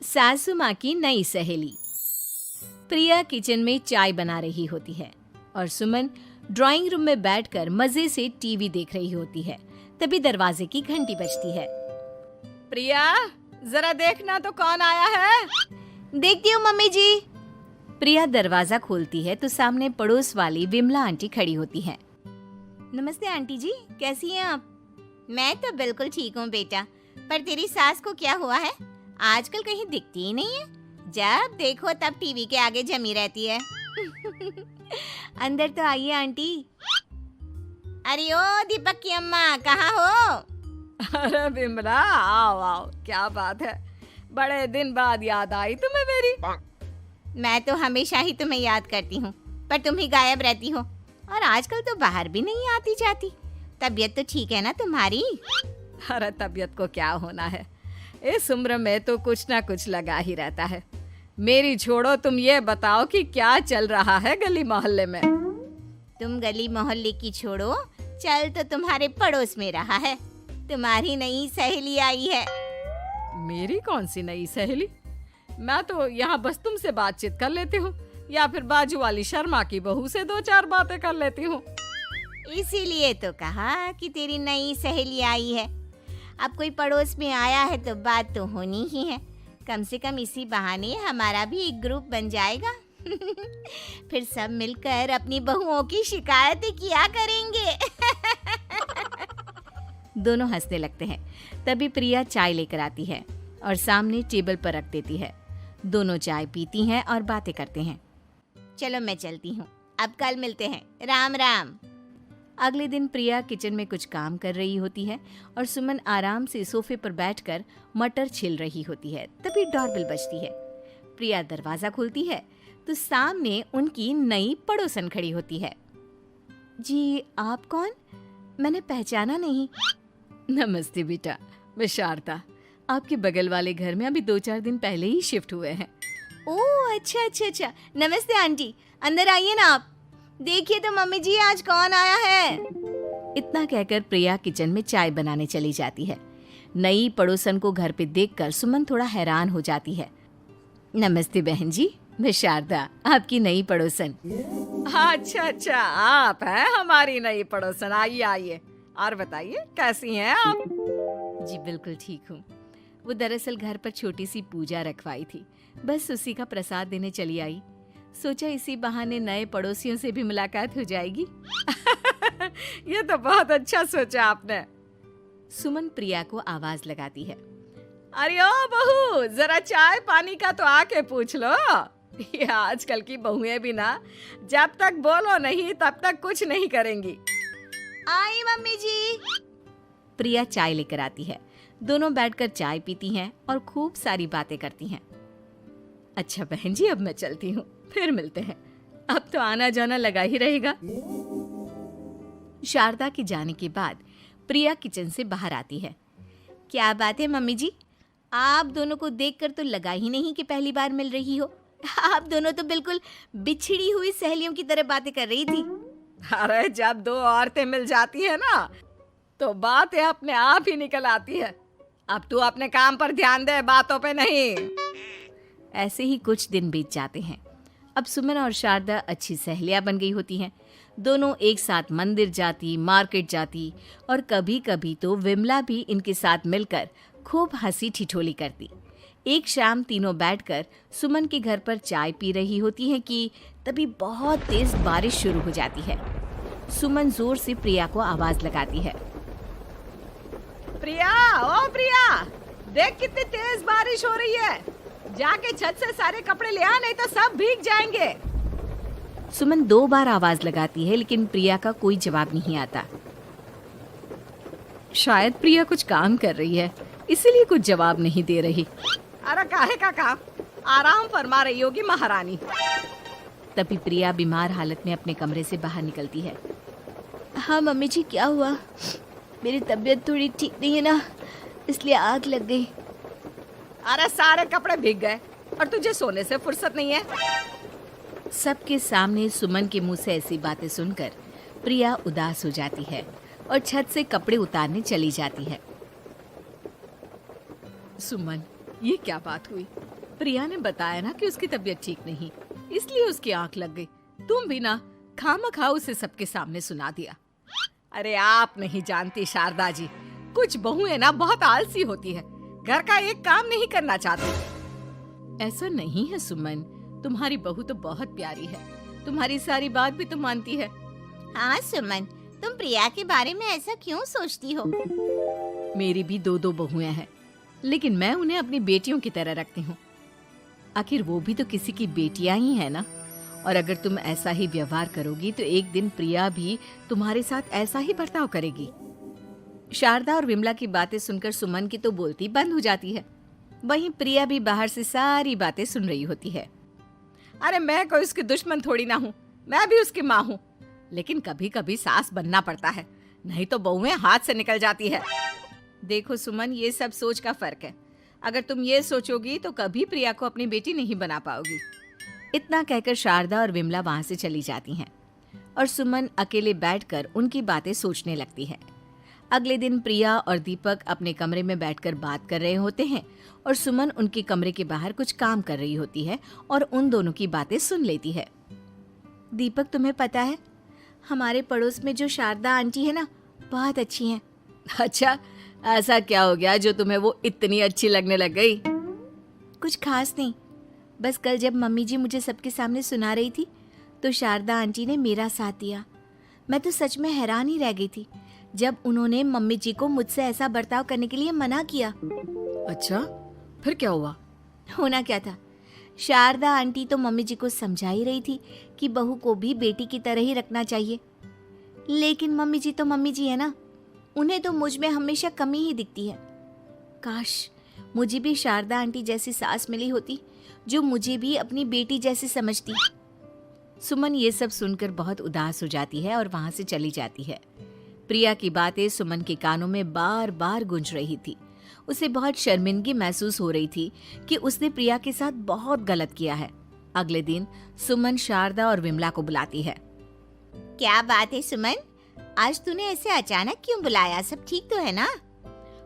सासू माँ की नई सहेली। प्रिया किचन में चाय बना रही होती है और सुमन ड्राइंग रूम में बैठकर मजे से टीवी देख रही होती है। तभी दरवाजे की घंटी बजती है। प्रिया, जरा देखना तो कौन आया है। देखती हूँ मम्मी जी। प्रिया दरवाजा खोलती है तो सामने पड़ोस वाली विमला आंटी खड़ी होती है। नमस्ते आंटी जी, कैसी हैं आप? मैं तो बिल्कुल ठीक हूँ बेटा, पर तेरी सास को क्या हुआ है? आजकल कहीं दिखती ही नहीं है। जब देखो तब टीवी के आगे जमी रहती है। अंदर तो आइए आंटी। अरे ओ दीपक की अम्मा, कहाँ हो? अरे बिमला, आओ आओ, क्या बात है, बड़े दिन बाद याद आई तुम्हें मेरी। मैं तो हमेशा ही तुम्हें याद करती हूँ, पर तुम ही गायब रहती हो और आजकल तो बाहर भी नहीं आती जाती। तबीयत तो ठीक है ना तुम्हारी? अरे तबीयत को क्या होना है, इस उम्र में तो कुछ ना कुछ लगा ही रहता है। मेरी छोड़ो, तुम ये बताओ कि क्या चल रहा है गली मोहल्ले में। तुम गली मोहल्ले की छोड़ो, चल तो तुम्हारे पड़ोस में रहा है। तुम्हारी नई सहेली आई है। मेरी कौन सी नई सहेली? मैं तो यहाँ बस तुमसे बातचीत कर लेती हूँ या फिर बाजू वाली शर्मा की बहू से दो चार बातें कर लेती हूँ। इसीलिए तो कहा कि तेरी नई सहेली आई है। अब कोई पड़ोस में आया है तो बात तो होनी ही है। कम से कम इसी बहाने हमारा भी एक ग्रुप बन जाएगा। फिर सब मिलकर अपनी बहुओं की शिकायतें किया करेंगे। दोनों हंसने लगते हैं। तभी प्रिया चाय लेकर आती है और सामने टेबल पर रख देती है। दोनों चाय पीती हैं और बातें करते हैं। चलो मैं चलती हूँ, अब कल मिलते हैं। राम राम। अगले दिन प्रिया किचन में कुछ काम कर रही होती है और सुमन आराम से सोफे पर बैठकर मटर छिल रही होती है। तभी डोरबेल बजती है। प्रिया दरवाजा खोलती है तो सामने उनकी नई पड़ोसन खड़ी होती है। जी, आप कौन? मैंने पहचाना नहीं। नमस्ते बेटा, मैं शारदा, आपके बगल वाले घर में अभी 2-4 दिन पहले ही शिफ्ट हुए हैं। ओह अच्छा अच्छा अच्छा, नमस्ते आंटी, अंदर आइए ना आप। देखिए तो मम्मी जी, आज कौन आया है। इतना कहकर प्रिया किचन में चाय बनाने चली जाती है। नई पड़ोसन को घर पे देखकर सुमन थोड़ा हैरान हो जाती है। नमस्ते बहन जी, मैं शारदा, आपकी नई पड़ोसन। अच्छा अच्छा, आप हैं हमारी नई पड़ोसन। आइए आइए, और बताइए कैसी हैं आप? जी बिल्कुल ठीक हूँ। वो दरअसल घर पर छोटी सी पूजा रखवाई थी, बस उसी का प्रसाद देने चली आई। सोचा इसी बहाने नए पड़ोसियों से भी मुलाकात हो जाएगी। ये तो बहुत अच्छा सोचा आपने। सुमन प्रिया को आवाज लगाती है। अरे ओ बहू, जरा चाय पानी का तो आके पूछ लो। ये आजकल की बहुएं भी ना, जब तक बोलो नहीं तब तक कुछ नहीं करेंगी। आई मम्मी जी। प्रिया चाय लेकर आती है। दोनों बैठकर चाय पीती हैं और खूब सारी बातें करती हैं। अच्छा बहन जी, अब मैं चलती हूँ, फिर मिलते हैं। अब तो आना जाना लगा ही रहेगा। शारदा के जाने के बाद प्रिया किचन से बाहर आती है। क्या बात है मम्मी जी, आप दोनों को देखकर तो लगा ही नहीं कि पहली बार मिल रही हो। आप दोनों तो बिल्कुल बिछड़ी हुई सहेलियों की तरह बातें कर रही थी। अरे जब दो औरतें मिल जाती है ना, तो बातें अपने आप ही निकल आती है। अब तू अपने काम पर ध्यान दे, बातों पे नहीं। ऐसे ही कुछ दिन बीत जाते हैं। अब सुमन और शारदा अच्छी सहेलियां बन गई होती हैं। दोनों एक साथ मंदिर जाती, मार्केट जाती और कभी कभी तो विमला भी इनके साथ मिलकर खूब हंसी ठिठोली करती। एक शाम तीनों बैठकर सुमन के घर पर चाय पी रही होती हैं कि तभी बहुत तेज बारिश शुरू हो जाती है। सुमन जोर से प्रिया को आवाज लगाती है। प्रिया, ओ प्रिया, देख कितनी तेज बारिश हो रही है। जाके छत से सारे कपड़े ले आ, नहीं तो सब भीग जाएंगे। सुमन 2 बार आवाज लगाती है लेकिन प्रिया का कोई जवाब नहीं आता। शायद प्रिया कुछ काम कर रही है, इसीलिए कुछ जवाब नहीं दे रही। अरे काहे का काम, आराम फरमा रही होगी महारानी। तभी प्रिया बीमार हालत में अपने कमरे से बाहर निकलती है। हाँ मम्मी जी, क्या हुआ? मेरी तबीयत थोड़ी ठीक नहीं है ना, इसलिए आग लग गई। अरे सारे कपड़े भीग गए और तुझे सोने से फुर्सत नहीं है। सबके सामने सुमन के मुंह से ऐसी बातें सुनकर प्रिया उदास हो जाती है और छत से कपड़े उतारने चली जाती है। सुमन, ये क्या बात हुई? प्रिया ने बताया ना कि उसकी तबीयत ठीक नहीं, इसलिए उसकी आंख लग गई। तुम भी ना खामखा उसे सबके सामने सुना दिया। अरे आप नहीं जानती शारदा जी, कुछ बहुएं ना बहुत आलसी होती है, घर का एक काम नहीं करना चाहती। ऐसा नहीं है सुमन, तुम्हारी बहू तो बहुत प्यारी है, तुम्हारी सारी बात भी तो मानती है। हाँ सुमन, तुम प्रिया के बारे में ऐसा क्यों सोचती हो? मेरी भी दो बहुएं हैं, लेकिन मैं उन्हें अपनी बेटियों की तरह रखती हूँ। आखिर वो भी तो किसी की बेटियां ही है ना। और अगर तुम ऐसा ही व्यवहार करोगी तो एक दिन प्रिया भी तुम्हारे साथ ऐसा ही बर्ताव करेगी। शारदा और विमला की बातें सुनकर सुमन की तो बोलती बंद हो जाती है। वहीं प्रिया भी बाहर से सारी बातें सुन रही होती है। अरे मैं कोई उसकी दुश्मन थोड़ी ना हूँ, मैं भी उसकी माँ हूँ, लेकिन कभी कभी सास बनना पड़ता है, नहीं तो बहुएं हाथ से निकल जाती है। देखो सुमन, ये सब सोच का फर्क है। अगर तुम ये सोचोगी तो कभी प्रिया को अपनी बेटी नहीं बना पाओगी। इतना कहकर शारदा और विमला वहां से चली जाती हैं और सुमन अकेले बैठकर उनकी बातें सोचने लगती है। अगले दिन प्रिया और दीपक अपने कमरे में बैठकर बात कर रहे होते हैं और सुमन उनके कमरे के बाहर कुछ काम कर रही होती है और उन दोनों की बातें सुन लेती है। दीपक, तुम्हें पता है हमारे पड़ोस में जो शारदा आंटी है ना, बहुत अच्छी हैं। अच्छा, ऐसा क्या हो गया जो तुम्हें वो इतनी अच्छी लगने लग गई? कुछ खास नहीं, बस कल जब मम्मी जी मुझे सबके सामने सुना रही थी तो शारदा आंटी ने मेरा साथ दिया। मैं तो सच में हैरान ही रह गई थी जब उन्होंने मम्मी जी को मुझसे ऐसा बर्ताव करने के लिए मना किया। अच्छा, फिर क्या हुआ? होना क्या था, शारदा आंटी तो मम्मी जी को समझा ही रही थी कि बहू को भी बेटी की तरह ही रखना चाहिए, लेकिन मम्मी जी तो मम्मी जी है ना, उन्हें तो मुझ में हमेशा कमी ही दिखती है। काश मुझे भी शारदा आंटी जैसी सास मिली होती जो मुझे भी अपनी बेटी जैसी समझती। सुमन ये सब सुनकर बहुत उदास हो जाती है और वहां से चली जाती है। प्रिया की बातें सुमन के कानों में बार बार गूंज रही थी। उसे बहुत शर्मिंदगी महसूस हो रही थी कि उसने प्रिया के साथ बहुत गलत किया है। अगले दिन सुमन शारदा और विमला को बुलाती है। क्या बात है सुमन, आज तूने ऐसे अचानक क्यों बुलाया? सब ठीक तो है ना?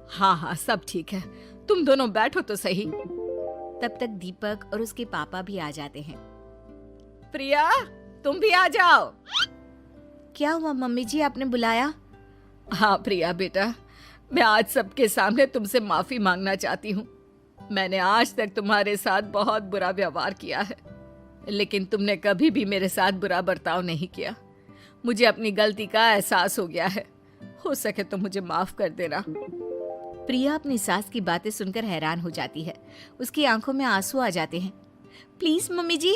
हाँ, सब ठीक है, तुम दोनों बैठो तो सही। तब तक दीपक और उसके पापा भी आ जाते हैं। प्रिया, तुम भी आ जाओ। क्या हुआ मम्मी जी, आपने बुलाया? हाँ प्रिया बेटा, मैं आज सबके सामने तुमसे माफी मांगना चाहती हूँ। मैंने आज तक तुम्हारे साथ बहुत बुरा व्यवहार किया है, लेकिन तुमने कभी भी मेरे साथ बुरा बर्ताव नहीं किया। मुझे अपनी गलती का एहसास हो गया है, हो सके तो मुझे माफ कर देना। प्रिया अपनी सास की बातें सुनकर हैरान हो जाती है। उसकी आंखों में आंसू आ जाते हैं। प्लीज मम्मी जी,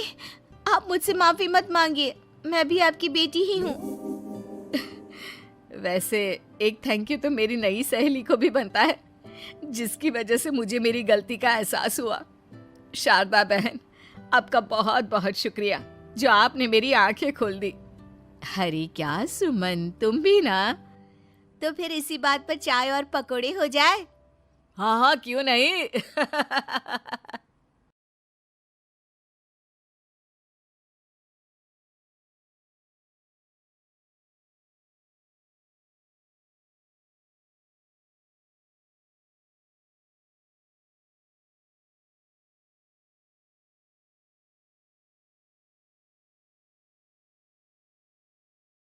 आप मुझसे माफी मत मांगिए, मैं भी आपकी बेटी ही हूँ। वैसे एक थैंक यू तो मेरी नई सहेली को भी बनता है, जिसकी वजह से मुझे मेरी गलती का एहसास हुआ। शारदा बहन, आपका बहुत बहुत शुक्रिया जो आपने मेरी आंखें खोल दी। अरे क्या सुमन, तुम भी ना। तो फिर इसी बात पर चाय और पकोड़े हो जाए? हाँ, क्यों नहीं।